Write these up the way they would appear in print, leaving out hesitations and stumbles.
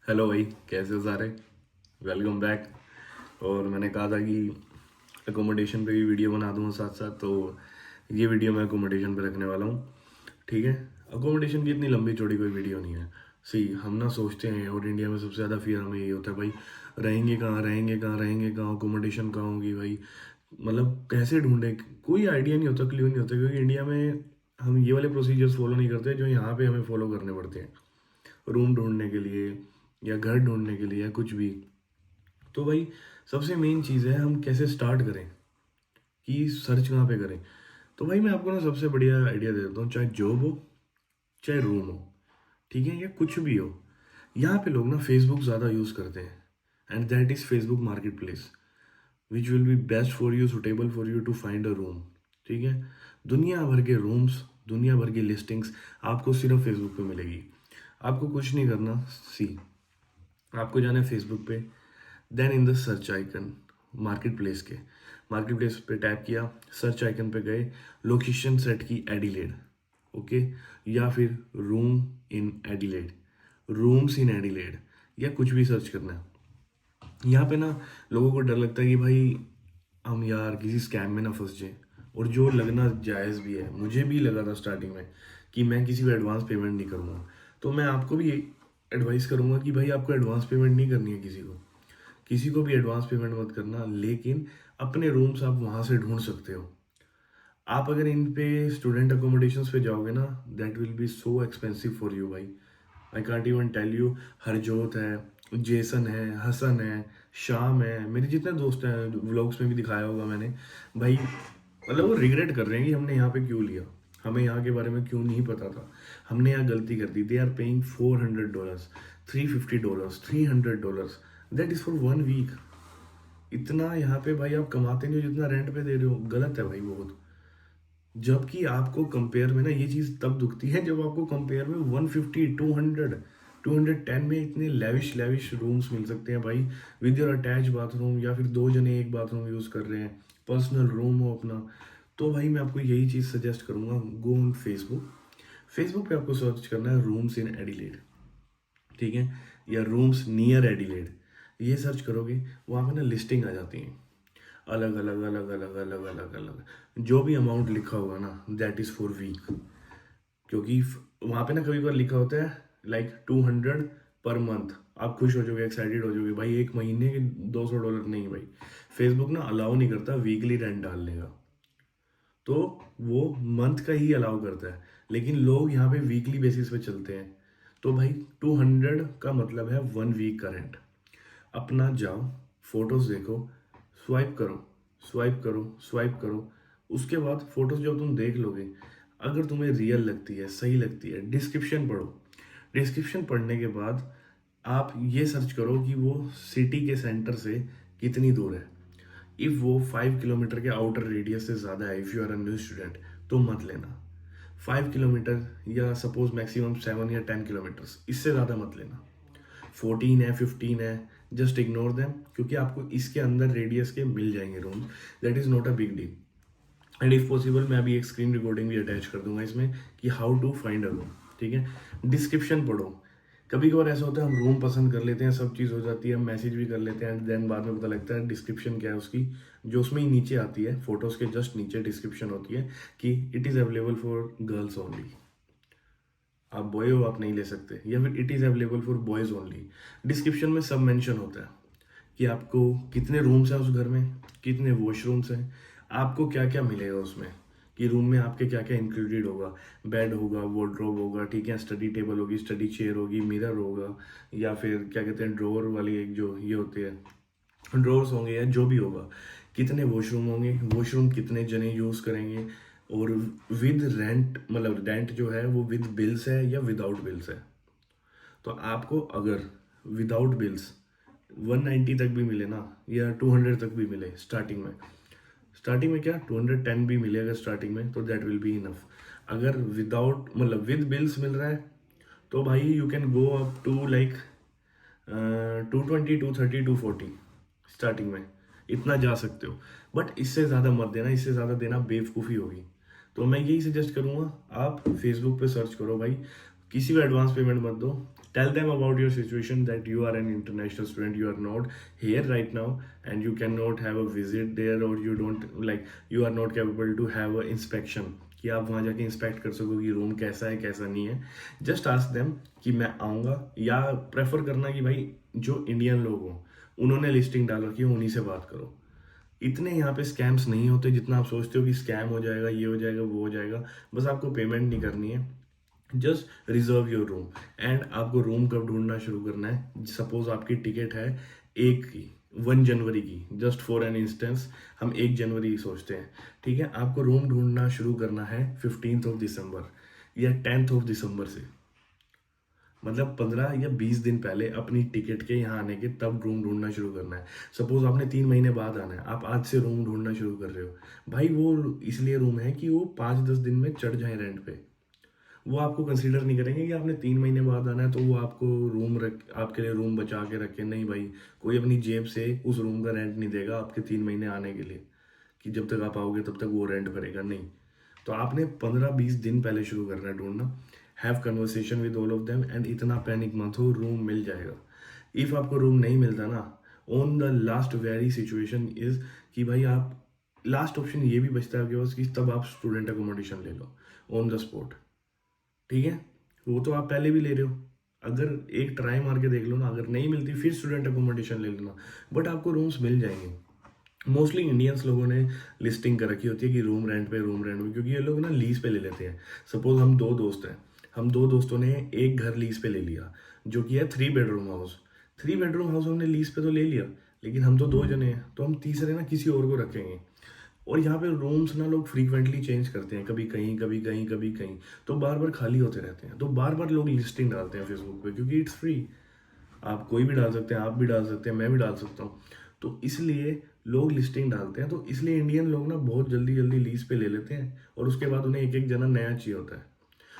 Hello भाई, कैसे हो सारे। Welcome back. और मैंने कहा था कि अकोमोडेशन पे भी वीडियो बना दूंगा साथ साथ, तो ये वीडियो मैं अकोमोडेशन पे रखने वाला हूँ। ठीक है। अकोमोडेशन की इतनी लंबी चौड़ी कोई वीडियो नहीं है। सी हम ना सोचते हैं, और इंडिया में सबसे ज़्यादा फियर हमें यही होता है भाई, रहेंगे कहाँ, रहेंगे कहाँ, रहेंगे कहाँ, अकोमोडेशन कहाँ होगी भाई। मतलब कैसे ढूंढे, कोई आइडिया नहीं होता, क्लियर नहीं होता, क्योंकि इंडिया में हम ये वाले प्रोसीजर्स फॉलो नहीं करते जो यहाँ पे हमें फॉलो करने पड़ते हैं रूम ढूंढने के लिए या घर ढूंढने के लिए या कुछ भी। तो भाई सबसे मेन चीज़ है हम कैसे स्टार्ट करें, कि सर्च कहाँ पे करें। तो भाई मैं आपको ना सबसे बढ़िया आइडिया दे देता हूँ, चाहे जॉब हो चाहे रूम हो, ठीक है, या कुछ भी हो। यहाँ पे लोग ना फेसबुक ज़्यादा यूज़ करते हैं, and that is Facebook marketplace which will be best for you, suitable for you to find a room. ठीक है। दुनिया भर के रूम्स, दुनिया भर की लिस्टिंग्स आपको सिर्फ फेसबुक पे मिलेगी। आपको कुछ नहीं करना। सी आपको जाना है फेसबुक पे, then in the search icon marketplace के, मार्केट प्लेस पे टैप किया, सर्च आइकन पे गए, लोकेशन सेट की एडिलेड, ओके, या फिर room in Adelaide, rooms in Adelaide, या कुछ भी सर्च करना है। यहाँ पे ना लोगों को डर लगता है कि भाई हम यार किसी स्कैम में ना फंस जाए, और जो लगना जायज़ भी है, मुझे भी लगा था स्टार्टिंग में कि मैं किसी को एडवांस पेमेंट नहीं करूँगा। तो मैं आपको भी एडवाइस करूँगा कि भाई आपको एडवांस पेमेंट नहीं करनी है किसी को, किसी को भी एडवांस पेमेंट मत करना, लेकिन अपने रूम्स आप वहाँ से ढूंढ सकते हो। आप अगर इन पे स्टूडेंट अकोमोडेशंस पे जाओगे ना, that will be so expensive for you भाई। I can't even tell you. Harjot है, जेसन है, हसन है, शाम है, मेरे जितने दोस्त हैं, व्लॉग्स में भी दिखाया होगा मैंने भाई। मतलब वो रिग्रेट कर रहे हैं कि हमने यहाँ पे क्यों लिया, हमें यहाँ के बारे में क्यों नहीं पता था, हमने यहाँ गलती कर दी। They are paying $400, $350, $300, that is for 1 week. इतना यहाँ पे भाई आप कमाते नहीं हो जितना रेंट पे दे रहे हो, गलत है भाई बहुत। जबकि आपको कंपेयर में ना ये चीज़ तब दुखती है जब आपको कंपेयर में 150, 200, 210 में इतने लेविश लेविश रूम्स मिल सकते हैं भाई, विद योर अटैच बाथरूम, या फिर दो जने एक बाथरूम यूज़ कर रहे हैं, पर्सनल रूम हो अपना। तो भाई मैं आपको यही चीज़ सजेस्ट करूँगा, गो ऑन फेसबुक। फेसबुक पे आपको सर्च करना है रूम्स इन एडिलेड, ठीक है, या रूम्स नियर एडिलेड। ये सर्च करोगे, वहाँ पे ना लिस्टिंग आ जाती है, अलग अलग अलग अलग अलग अलग अलग, जो भी अमाउंट लिखा होगा ना दैट इज़ फॉर वीक। क्योंकि वहाँ पे ना कभी बार लिखा होता है लाइक 200 पर मंथ। आप खुश हो जाओगे, एक्साइटेड हो जाओगे भाई, एक महीने के $200 नहीं भाई। फेसबुक ना अलाउ नहीं करता वीकली रेंट डालने का, तो वो मंथ का ही अलाउ करता है, लेकिन लोग यहाँ पे वीकली बेसिस पे चलते हैं। तो भाई 200 का मतलब है 1 वीक का रेंट। अपना जाओ, फोटोज देखो, स्वाइप करो, स्वाइप करो, स्वाइप करो। उसके बाद फोटोज जब तुम देख लोगे, अगर तुम्हें रियल लगती है, सही लगती है, डिस्क्रिप्शन पढ़ो। डिस्क्रिप्शन पढ़ने के बाद आप ये सर्च करो कि वो सिटी के सेंटर से कितनी दूर है। इफ़ वो 5 किलोमीटर के आउटर रेडियस से ज़्यादा है, if you are a new student, तो मत लेना। 5 किलोमीटर या सपोज मैक्सिमम 7 या 10 किलोमीटर्स, इससे ज़्यादा मत लेना। 14 है, 15 है, जस्ट इग्नोर देम, क्योंकि आपको इसके अंदर रेडियस के मिल जाएंगे room, that is not a big deal. And if possible मैं अभी एक स्क्रीन रिकॉर्डिंग भी अटैच कर दूंगा इसमें, कि how to find a room. ठीक है। डिस्क्रिप्शन पढ़ो। कभी कभार ऐसा होता है हम रूम पसंद कर लेते हैं, सब चीज़ हो जाती है, हम मैसेज भी कर लेते हैं, एंड देन बाद में पता लगता है डिस्क्रिप्शन क्या है उसकी, जो उसमें ही नीचे आती है, फोटोज़ के जस्ट नीचे डिस्क्रिप्शन होती है कि it is available for girls only. आप बॉय हो, आप नहीं ले सकते, या फिर it is available for boys only. Description में सब मेंशन होता है कि आपको कितने रूम्स हैं उस घर में, कितने वॉशरूम्स हैं, आपको क्या क्या मिलेगा उसमें, कि रूम में आपके क्या क्या इंक्लूडेड होगा। बेड होगा, वार्डरोब होगा, ठीक है, स्टडी टेबल होगी, स्टडी चेयर होगी, मिरर होगा, या फिर क्या कहते हैं ड्रॉअर वाली एक जो ये होती है, ड्रॉर्स होंगे, या जो भी होगा। कितने वॉशरूम होंगे, वॉशरूम कितने जने यूज़ करेंगे, और विद रेंट, मतलब रेंट जो है वो विद बिल्स है या विदाउट बिल्स है। तो आपको अगर विदाउट बिल्स 190 तक भी मिले ना, या 200 तक भी मिले स्टार्टिंग में, स्टार्टिंग में क्या 210 भी मिलेगा स्टार्टिंग में, तो दैट विल बी इनफ। अगर विदाउट मतलब विद बिल्स मिल रहा है, तो भाई you can go up to like 220, 230, 240 starting में, इतना जा सकते हो। बट इससे ज़्यादा मत देना, इससे ज़्यादा देना बेवकूफ़ी होगी। तो मैं यही सजेस्ट करूँगा, आप फेसबुक पे सर्च करो भाई, किसी को एडवांस पेमेंट मत दो, Tell them about your situation, that you are an international student, you are not here right now and you cannot have a visit there, or you don't like, you are not capable to have a inspection कि आप वहाँ जाके inspect कर सको कि room कैसा है कैसा नहीं है. जस्ट आस्क देम कि मैं आऊँगा, या प्रेफर करना कि भाई जो इंडियन लोग हों उन्होंने लिस्टिंग डाल रखी है उन्हीं से बात करो. इतने यहाँ पे स्कैम्स नहीं होते जितना आप सोचते हो कि स्कैम हो जाएगा, ये हो जाएगा, वो हो जाएगा. बस आपको पेमेंट नहीं करनी है, just reserve your room. And आपको रूम कब ढूंढना शुरू करना है, सपोज आपकी टिकट है 1 जनवरी की, जस्ट फॉर एन इंस्टेंस हम 1 जनवरी सोचते हैं, ठीक है. आपको रूम ढूंढना शुरू करना है 15 दिसंबर या 10 दिसंबर से, मतलब 15 या 20 दिन पहले अपनी टिकट के यहाँ आने के तब रूम ढूंढना शुरू करना है. सपोज आपने 3 महीने बाद आना है, आप आज से रूम ढूंढना शुरू कर रहे हो, भाई वो इसलिए रूम है कि वो 5-10 दिन में चढ़ जाए रेंट पे. वो आपको कंसीडर नहीं करेंगे कि आपने 3 महीने बाद आना है तो वो आपको आपके लिए रूम बचा के रखे. नहीं भाई, कोई अपनी जेब से उस रूम का रेंट नहीं देगा आपके 3 महीने आने के लिए कि जब तक आप आओगे तब तक वो रेंट भरेगा. नहीं, तो आपने 15-20 दिन पहले शुरू करना है ढूंढना. Have conversation with all of them and इतना पैनिक मत हो, रूम मिल जाएगा. इफ़ आपको रूम नहीं मिलता ना, on the last very situation is कि भाई आप लास्ट ऑप्शन ये भी बचता है आपके पास कि तब आप स्टूडेंट अकोमोडेशन ले लो ऑन द स्पॉट, ठीक है. वो तो आप पहले भी ले रहे हो, अगर एक ट्राई मार के देख लो ना, अगर नहीं मिलती फिर स्टूडेंट अकोमोडेशन ले लेना, बट आपको रूम्स मिल जाएंगे. मोस्टली इंडियंस लोगों ने लिस्टिंग कर रखी होती है कि रूम रेंट पे, क्योंकि ये लोग ना लीज पे ले लेते हैं. सपोज हम 2 दोस्त हैं, हम 2 दोस्तों ने एक घर लीज पे ले लिया जो कि है 3 बेडरूम हाउस. 3 बेडरूम हाउस हमने लीज पे तो ले लिया, लेकिन हम तो 2 जने हैं, तो हम तीसरे ना किसी और को रखेंगे. और यहाँ पे रूम्स ना लोग फ्रीक्वेंटली चेंज करते हैं, कभी कहीं कभी कहीं कभी कहीं, तो बार बार खाली होते रहते हैं. तो बार बार लोग लिस्टिंग डालते हैं फेसबुक पे, क्योंकि इट्स फ्री. आप कोई भी डाल सकते हैं, आप भी डाल सकते हैं, मैं भी डाल सकता हूँ. तो इसलिए लोग लिस्टिंग डालते हैं. तो इसलिए इंडियन लोग ना बहुत जल्दी जल्दी लीज पे ले लेते हैं, और उसके बाद उन्हें एक एक जना नया चाहिए होता है.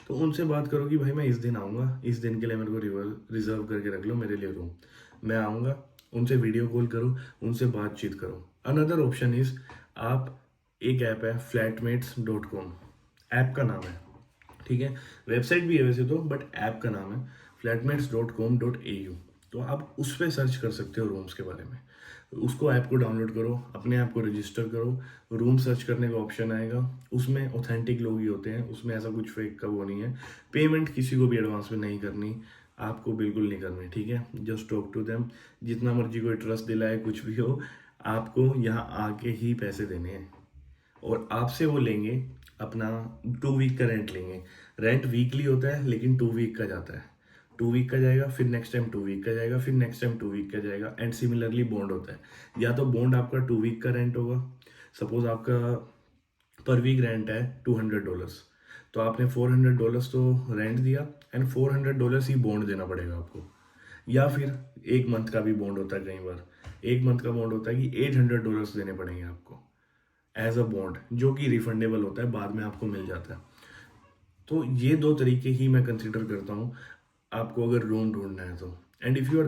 तो उनसे बात करो कि भाई मैं इस दिन आऊँगा, इस दिन के लिए मेरे को रिजर्व करके रख लो मेरे लिए रूम, मैं आऊँगा. उनसे वीडियो कॉल करो, उनसे बातचीत करो. अनदर ऑप्शन इज, आप एक ऐप है flatmates.com, ऐप का नाम है, ठीक है. वेबसाइट भी है वैसे तो, बट ऐप का नाम है flatmates.com.au. तो आप उस पर सर्च कर सकते हो रूम्स के बारे में. उसको ऐप को डाउनलोड करो, अपने ऐप को रजिस्टर करो, रूम सर्च करने का ऑप्शन आएगा. उसमें ऑथेंटिक लोग ही होते हैं, उसमें ऐसा कुछ फेक का वो नहीं है. पेमेंट किसी को भी एडवांस में नहीं करनी, आपको बिल्कुल नहीं करनी, ठीक है. जस्ट टॉक टू देम, जितना मर्जी कोई ट्रस्ट दिलाए कुछ भी हो, आपको यहाँ आके ही पैसे देने हैं. और आपसे वो लेंगे अपना 2 वीक का रेंट लेंगे. रेंट वीकली होता है लेकिन 2 वीक का जाता है. 2 वीक का जाएगा, फिर नेक्स्ट टाइम 2 वीक का जाएगा, फिर नेक्स्ट टाइम 2 वीक का जाएगा. एंड सिमिलरली बॉन्ड होता है, या तो बॉन्ड आपका 2 वीक का रेंट होगा. सपोज आपका पर वीक रेंट है $200, तो आपने $400 तो रेंट दिया एंड $400 ही बॉन्ड देना पड़ेगा आपको. या फिर 1 मंथ का भी बॉन्ड होता है, कई बार 1 मंथ का बॉन्ड होता है कि $800 देने पड़ेंगे आपको एज अ बॉन्ड, जो कि रिफंडेबल होता है, बाद में आपको मिल जाता है. तो ये 2 तरीके ही मैं कंसिडर करता हूँ आपको अगर रूम ढूंढना है तो. And if you are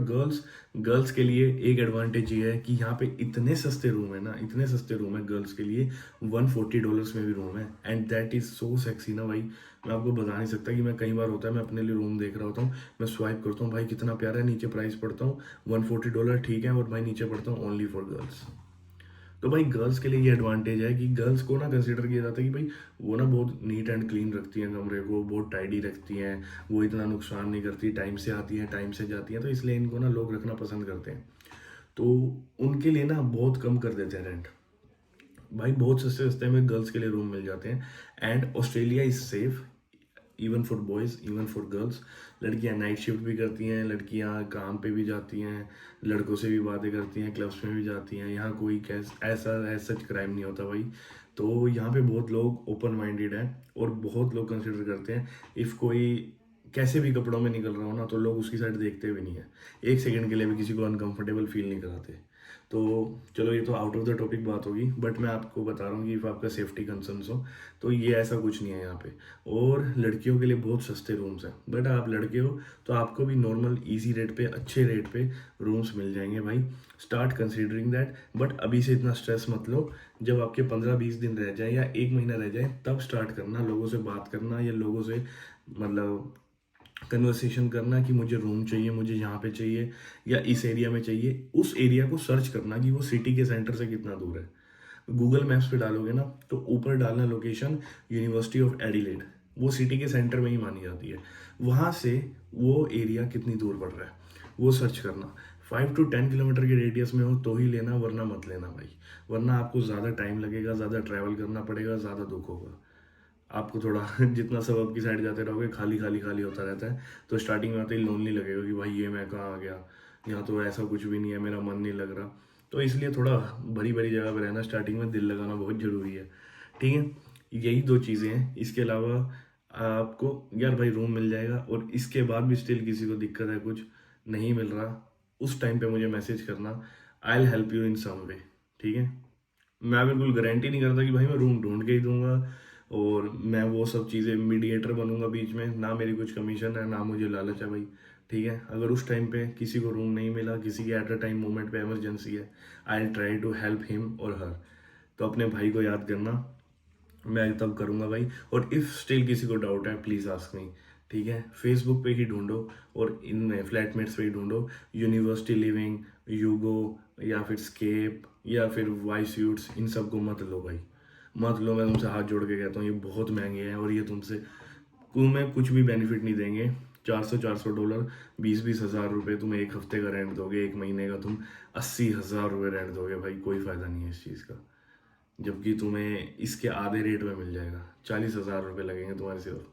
girls के लिए एक एडवांटेज ये है कि यहाँ पे इतने सस्ते रूम है ना, इतने सस्ते रूम है गर्ल्स के लिए. $140 में भी रूम है, and that is so sexy ना भाई, मैं आपको बता नहीं सकता. कि मैं कई बार होता है मैं अपने लिए रूम देख रहा होता हूँ, मैं स्वाइप करता हूँ, भाई कितना प्यारा है, नीचे प्राइस पढ़ता हूँ $140, ठीक है, और भाई नीचे पढ़ता हूँ ओनली फॉर गर्ल्स. तो भाई गर्ल्स के लिए ये एडवांटेज है कि गर्ल्स को ना कंसिडर किया जाता है कि भाई वो ना बहुत नीट एंड क्लीन रखती हैं कमरे को, बहुत टाइडी रखती हैं, वो इतना नुकसान नहीं करती, टाइम से आती हैं टाइम से जाती हैं, तो इसलिए इनको ना लोग रखना पसंद करते हैं. तो उनके लिए ना बहुत कम कर देते हैं रेंट. भाई बहुत सस्ते सस्ते में गर्ल्स के लिए रूम मिल जाते हैं. And Australia is safe even for boys, even for girls. लड़कियां नाइट शिफ्ट भी करती हैं, लड़कियां काम पे भी जाती हैं, लड़कों से भी बातें करती हैं, क्लब्स में भी जाती हैं. यहाँ कोई ऐसा सच क्राइम नहीं होता भाई. तो यहाँ पे बहुत लोग ओपन माइंडेड हैं, और बहुत लोग कंसिडर करते हैं इफ़ कोई कैसे भी कपड़ों में निकल रहा हो ना, तो लोग उसकी साइड देखते भी नहीं है, 1 सेकंड के लिए भी किसी को अनकंफर्टेबल फील नहीं कराते. तो चलो ये तो आउट ऑफ द टॉपिक बात होगी, बट मैं आपको बता रहा हूँ कि इफ़ आपका सेफ्टी कंसर्न्स हो तो ये ऐसा कुछ नहीं है यहाँ पे. और लड़कियों के लिए बहुत सस्ते रूम्स हैं, बट आप लड़के हो तो आपको भी नॉर्मल इजी रेट पे, अच्छे रेट पे रूम्स मिल जाएंगे भाई. स्टार्ट कंसिडरिंग दैट, बट अभी से इतना स्ट्रेस मत लो. जब आपके 15-20 दिन रह जाए या 1 महीना रह जाए, तब स्टार्ट करना लोगों से बात करना, या लोगों से मतलब कन्वर्सेशन करना कि मुझे रूम चाहिए, मुझे यहाँ पे चाहिए या इस एरिया में चाहिए, उस एरिया को सर्च करना कि वो सिटी के सेंटर से कितना दूर है। गूगल मैप्स पे डालोगे ना तो ऊपर डालना लोकेशन यूनिवर्सिटी ऑफ एडिलेड, वो सिटी के सेंटर में ही मानी जाती है। वहाँ से वो एरिया कितनी दूर पड़ रहा है वो सर्च करना। 5 to 10 किलोमीटर के रेडियस में हो तो ही लेना, वरना मत लेना भाई, वरना आपको ज़्यादा टाइम लगेगा, ज़्यादा ट्रैवल करना पड़ेगा, ज़्यादा दुख होगा आपको थोड़ा। जितना सबब की साइड जाते रहोगे खाली खाली खाली होता रहता है, तो स्टार्टिंग में आते ही लोनली लगेगा कि भाई ये मैं कहाँ आ गया, यहाँ तो ऐसा कुछ भी नहीं है, मेरा मन नहीं लग रहा। तो इसलिए थोड़ा भरी भरी जगह पर रहना, स्टार्टिंग में दिल लगाना बहुत ज़रूरी है, ठीक है। यही दो चीज़ें हैं, इसके अलावा आपको यार भाई रूम मिल जाएगा, और इसके बाद भी स्टिल किसी को दिक्कत है, कुछ नहीं मिल रहा, उस टाइम पे मुझे मैसेज करना, I will help you in some way, ठीक है। मैं बिल्कुल गारंटी नहीं करता कि भाई मैं रूम ढूंढ के ही दूंगा और मैं वो सब चीज़ें मीडिएटर बनूंगा बीच में, ना मेरी कुछ कमीशन है ना मुझे लालच है भाई, ठीक है। अगर उस टाइम पे किसी को रूम नहीं मिला, किसी की एट अ टाइम मोमेंट पे इमरजेंसी है, I try to help him और हर। तो अपने भाई को याद करना, मैं तब करूँगा भाई। और इफ़ स्टिल किसी को डाउट है प्लीज़ आस्क मी, ठीक है। फेसबुक पे ही ढूंढो और इन फ्लैटमेट्स पे ही ढूंढो, यूनिवर्सिटी लिविंग, यूगो या फिर स्केप या फिर वाई स्यूट्स, इन सब को मत लो भाई, मत लो। मैं तुमसे हाथ जोड़ के कहता हूँ ये बहुत महंगे हैं और ये तुम्हें कुछ भी बेनिफिट नहीं देंगे। $400 20-20 हज़ार रुपये तुम एक हफ्ते का रेंट दोगे, एक महीने का तुम 80,000 रुपये रेंट दोगे भाई, कोई फ़ायदा नहीं है इस चीज़ का। जबकि तुम्हें इसके आधे रेट में मिल जाएगा, 40,000 रुपये लगेंगे तुम्हारे सिर्फ।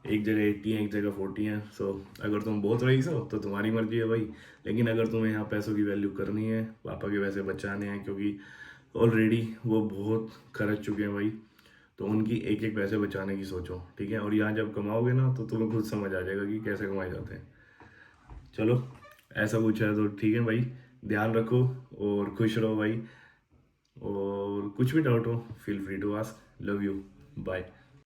एक जगह 80 है, एक जगह 40 है। सो अगर तुम बहुत रईस हो तो तुम्हारी मर्जी है भाई, लेकिन अगर तुम्हें यहाँ पैसों की वैल्यू करनी है, पापा के पैसे बचाने हैं, क्योंकि ऑलरेडी वो बहुत खर्च चुके हैं भाई, तो उनकी एक एक पैसे बचाने की सोचो, ठीक है। और यहाँ जब कमाओगे ना तो तुम्हें खुद समझ आ जाएगा कि कैसे कमाए जाते हैं। चलो ऐसा कुछ है तो ठीक है भाई, ध्यान रखो और खुश रहो भाई, और कुछ भी डाउट हो feel free to ask. Love you, bye.